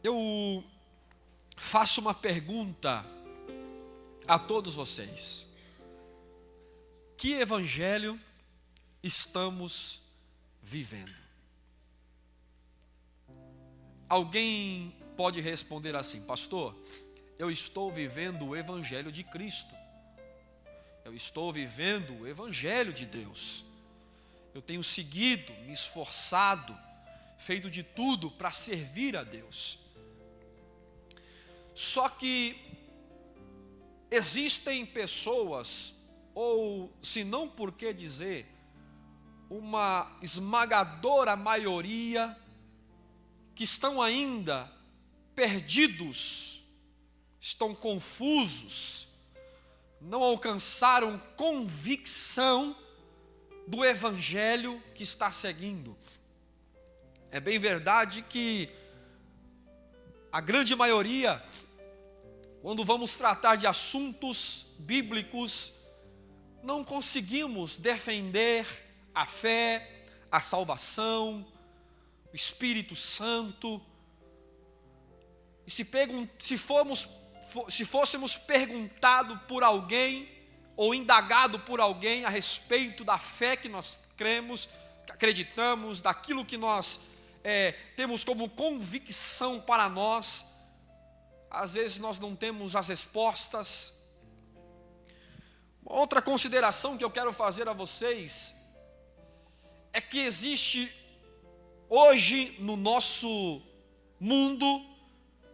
Eu faço uma pergunta a todos vocês. Que evangelho estamos vivendo? Alguém pode responder assim: pastor, eu estou vivendo o evangelho de Cristo. Eu estou vivendo o evangelho de Deus. Eu tenho seguido, me esforçado, feito de tudo para servir a Deus. Só que existem pessoas, ou se não por que dizer, uma esmagadora maioria, que estão ainda perdidos, estão confusos, não alcançaram convicção do evangelho que está seguindo. É bem verdade que a grande maioria, quando vamos tratar de assuntos bíblicos, não conseguimos defender a fé, a salvação, o Espírito Santo. E se fôssemos perguntado por alguém, ou indagado por alguém a respeito da fé que nós cremos, que acreditamos, daquilo que nós temos como convicção para nós, às vezes nós não temos as respostas. Outra consideração que eu quero fazer a vocês é que existe hoje no nosso mundo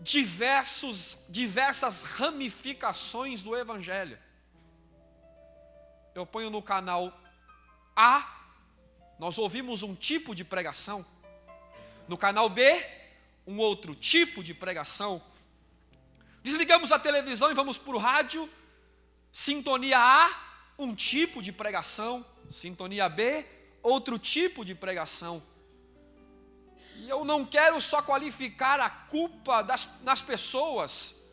diversas ramificações do evangelho. Eu ponho no canal A, nós ouvimos um tipo de pregação. No canal B, um outro tipo de pregação. Desligamos a televisão e vamos para o rádio. Sintonia A, um tipo de pregação. Sintonia B, outro tipo de pregação. E eu não quero só qualificar a culpa nas pessoas,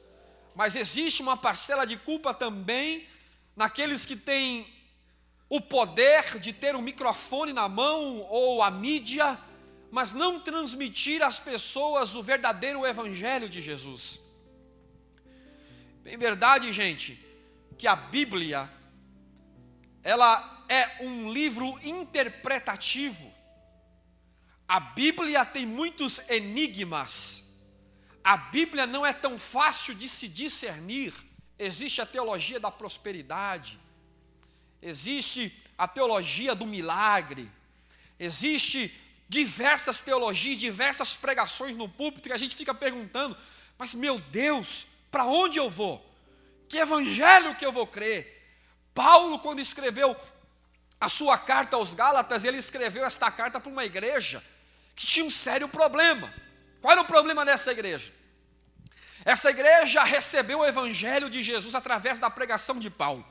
mas existe uma parcela de culpa também naqueles que têm o poder de ter um microfone na mão ou a mídia, mas não transmitir às pessoas o verdadeiro evangelho de Jesus. Bem verdade, gente, que a Bíblia, ela é um livro interpretativo. A Bíblia tem muitos enigmas. A Bíblia não é tão fácil de se discernir. Existe a teologia da prosperidade, existe a teologia do milagre, existe diversas teologias, diversas pregações no púlpito, que a gente fica perguntando, mas meu Deus, para onde eu vou? Que evangelho que eu vou crer? Paulo, quando escreveu a sua carta aos Gálatas, ele escreveu esta carta para uma igreja que tinha um sério problema. Qual era o problema dessa igreja? Essa igreja recebeu o evangelho de Jesus através da pregação de Paulo.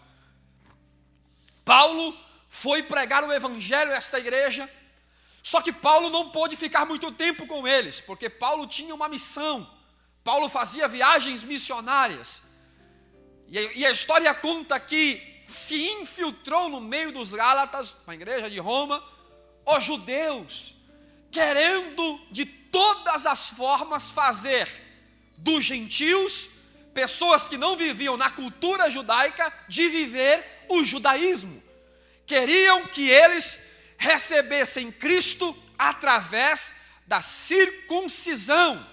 Paulo foi pregar o evangelho a esta igreja, só que Paulo não pôde ficar muito tempo com eles, porque Paulo tinha uma missão. Paulo fazia viagens missionárias. E a história conta que se infiltrou no meio dos Gálatas, na igreja de Roma, os judeus, querendo de todas as formas fazer dos gentios, pessoas que não viviam na cultura judaica, de viver o judaísmo. Queriam que eles recebessem Cristo através da circuncisão,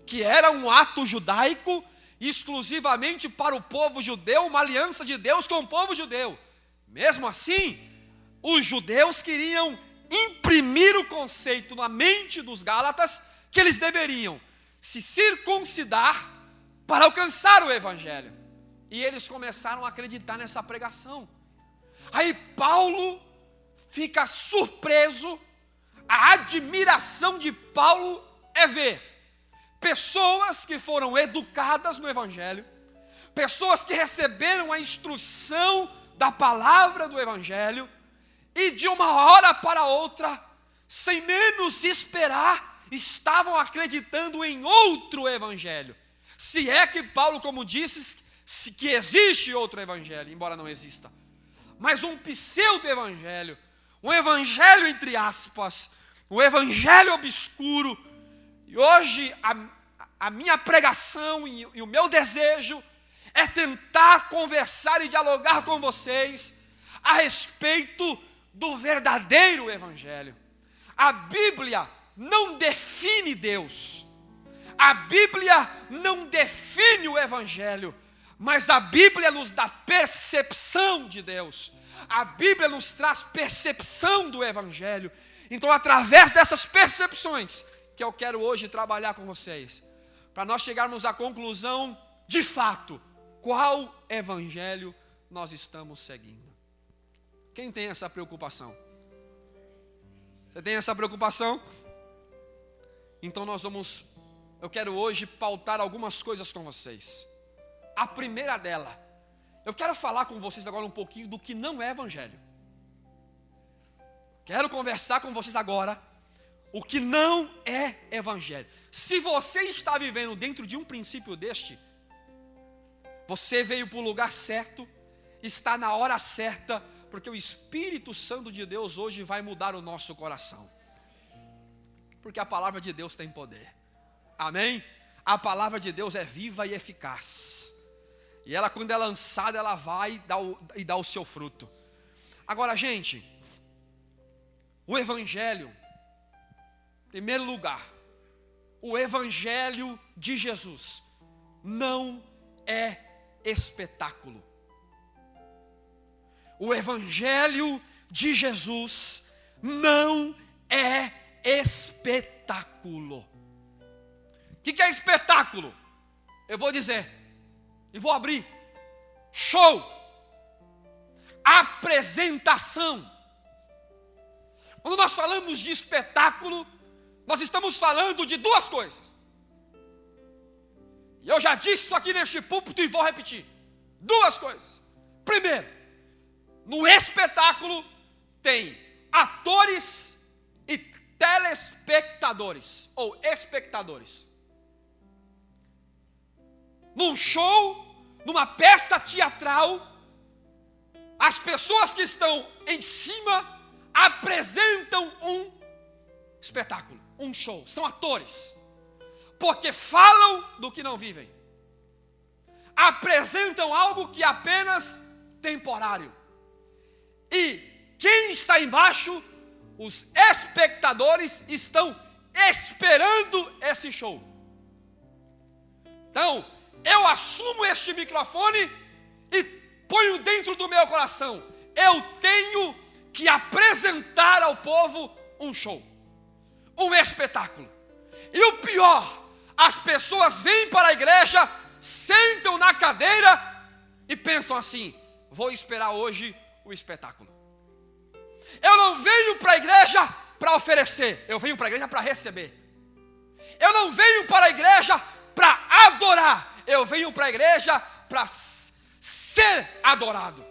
que era um ato judaico exclusivamente para o povo judeu, uma aliança de Deus com o povo judeu. Mesmo assim, os judeus queriam imprimir o conceito na mente dos Gálatas que eles deveriam se circuncidar para alcançar o evangelho. E eles começaram a acreditar nessa pregação. Aí Paulo fica surpreso. A admiração de Paulo é ver pessoas que foram educadas no evangelho, pessoas que receberam a instrução da palavra do evangelho, e de uma hora para outra, sem menos esperar, estavam acreditando em outro evangelho. Se é que Paulo, como disse, que existe outro evangelho, embora não exista, mas um pseudo-evangelho, um evangelho entre aspas, um evangelho obscuro. E hoje a minha pregação e o meu desejo é tentar conversar e dialogar com vocês a respeito do verdadeiro evangelho. A Bíblia não define Deus. A Bíblia não define o evangelho, mas a Bíblia nos dá percepção de Deus. A Bíblia nos traz percepção do evangelho. Então, através dessas percepções que eu quero hoje trabalhar com vocês, para nós chegarmos à conclusão, de fato, qual evangelho nós estamos seguindo. Quem tem essa preocupação? Você tem essa preocupação? Então eu quero hoje pautar algumas coisas com vocês. A primeira dela, eu quero falar com vocês agora um pouquinho do que não é evangelho. Quero conversar com vocês agora o que não é evangelho. Se você está vivendo dentro de um princípio deste, você veio para o lugar certo, está na hora certa, porque o Espírito Santo de Deus hoje vai mudar o nosso coração. Porque a palavra de Deus tem poder. Amém? A palavra de Deus é viva e eficaz. E ela, quando é lançada, ela vai dar o seu fruto. Agora, gente, o evangelho, em primeiro lugar, o evangelho de Jesus não é espetáculo. O evangelho de Jesus não é espetáculo. O que é espetáculo? Eu vou dizer, e vou abrir. Show. Apresentação. Quando nós falamos de espetáculo, nós estamos falando de duas coisas. E eu já disse isso aqui neste púlpito e vou repetir. Duas coisas. Primeiro, no espetáculo tem atores e telespectadores, ou espectadores. Num show, numa peça teatral, as pessoas que estão em cima apresentam um espetáculo, um show, são atores, porque falam do que não vivem, apresentam algo que é apenas temporário. E quem está embaixo, os espectadores, estão esperando esse show. Então, eu assumo este microfone e ponho dentro do meu coração: eu tenho que apresentar ao povo um show, um espetáculo. E o pior, as pessoas vêm para a igreja, sentam na cadeira e pensam assim: vou esperar hoje o espetáculo. Eu não venho para a igreja para oferecer, eu venho para a igreja para receber. Eu não venho para a igreja para adorar, eu venho para a igreja para ser adorado.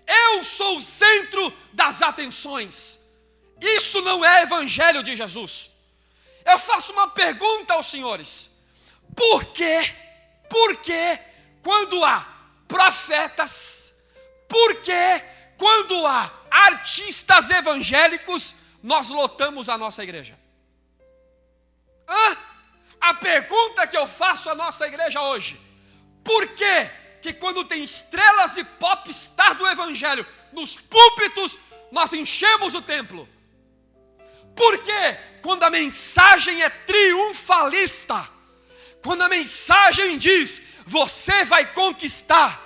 Eu sou o centro das atenções. Isso não é evangelho de Jesus. Eu faço uma pergunta aos senhores: por que quando há profetas, por que quando há artistas evangélicos, nós lotamos a nossa igreja? A pergunta que eu faço à nossa igreja hoje: por que quando tem estrelas e popstar do evangelho nos púlpitos, nós enchemos o templo? Por que quando a mensagem é triunfalista, quando a mensagem diz: você vai conquistar,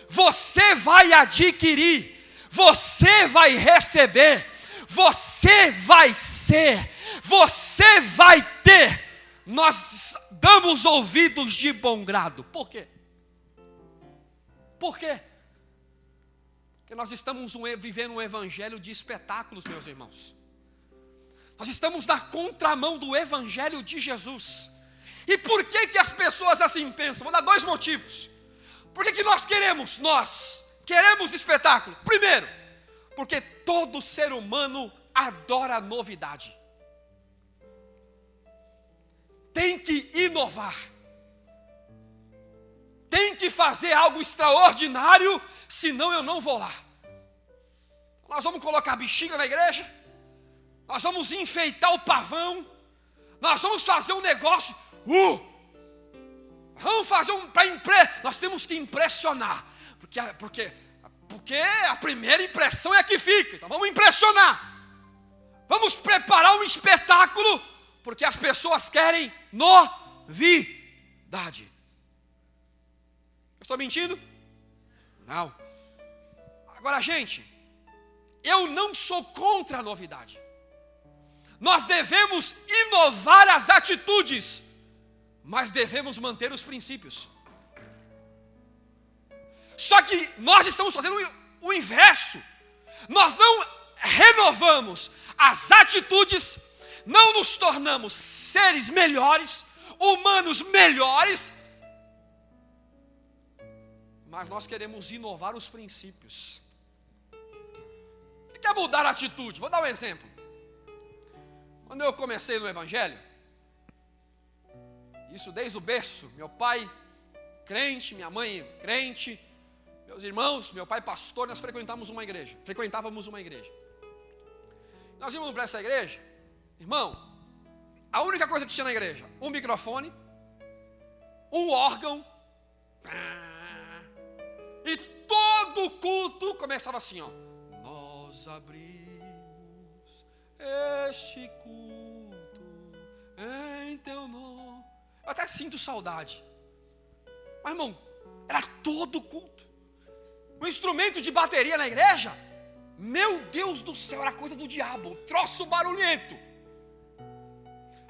você vai adquirir, você vai receber, você vai ser, você vai ter, nós damos ouvidos de bom grado? Por quê? Por quê? Porque nós estamos vivendo um evangelho de espetáculos, meus irmãos. Nós estamos na contramão do evangelho de Jesus. E por que as pessoas assim pensam? Vou dar dois motivos. Por que nós queremos espetáculo? Primeiro, porque todo ser humano adora novidade. Tem que inovar. Tem que fazer algo extraordinário, senão eu não vou lá. Nós vamos colocar bexiga na igreja, nós vamos enfeitar o pavão, nós vamos fazer um negócio, vamos fazer nós temos que impressionar, porque a primeira impressão é a que fica, então vamos impressionar. Vamos preparar um espetáculo, porque as pessoas querem novidade. Eu estou mentindo? Não. Agora, gente, eu não sou contra a novidade. Nós devemos inovar as atitudes, mas devemos manter os princípios. Só que nós estamos fazendo o inverso. Nós não renovamos as atitudes, não nos tornamos seres melhores, humanos melhores, mas nós queremos inovar os princípios. O que é mudar a atitude? Vou dar um exemplo. Quando eu comecei no Evangelho, isso desde o berço, meu pai crente, minha mãe crente, meus irmãos, meu pai pastor, nós frequentávamos uma igreja. Nós íamos para essa igreja, irmão, a única coisa que tinha na igreja, um microfone, um órgão, e todo culto começava assim, ó. Nós abrimos este culto em teu nome. Eu até sinto saudade. Mas, irmão, era todo culto. O instrumento de bateria na igreja, meu Deus do céu, era coisa do diabo, um troço barulhento.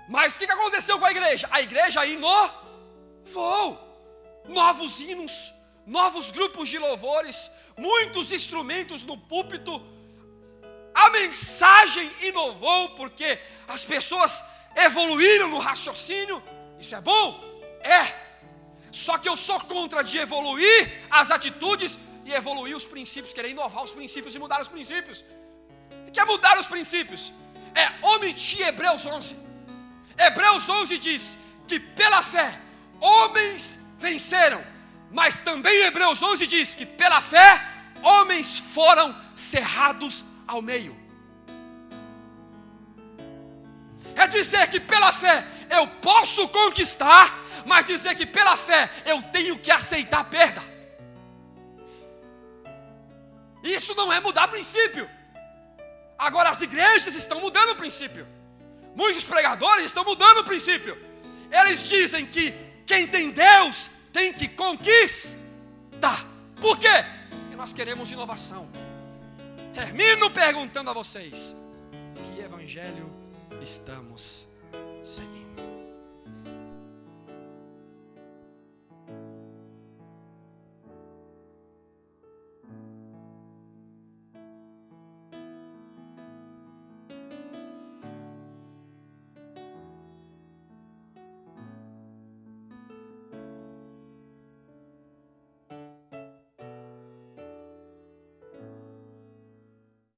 Mas o que aconteceu com a igreja? A igreja inovou. Novos hinos, novos grupos de louvores, muitos instrumentos no púlpito. A mensagem inovou porque as pessoas evoluíram no raciocínio. Isso é bom? É. Só que eu sou contra de evoluir as atitudes e evoluir os princípios, querer inovar os princípios e mudar os princípios. O que é mudar os princípios? É omitir Hebreus 11. Hebreus 11 diz que pela fé homens venceram, mas também Hebreus 11 diz que pela fé homens foram cerrados ao meio. É dizer que pela fé eu posso conquistar, mas dizer que pela fé eu tenho que aceitar a perda. Isso não é mudar princípio. Agora as igrejas estão mudando o princípio. Muitos pregadores estão mudando o princípio. Eles dizem que quem tem Deus tem que conquistar. Por quê? Porque nós queremos inovação. Termino perguntando a vocês: que evangelho estamos seguindo?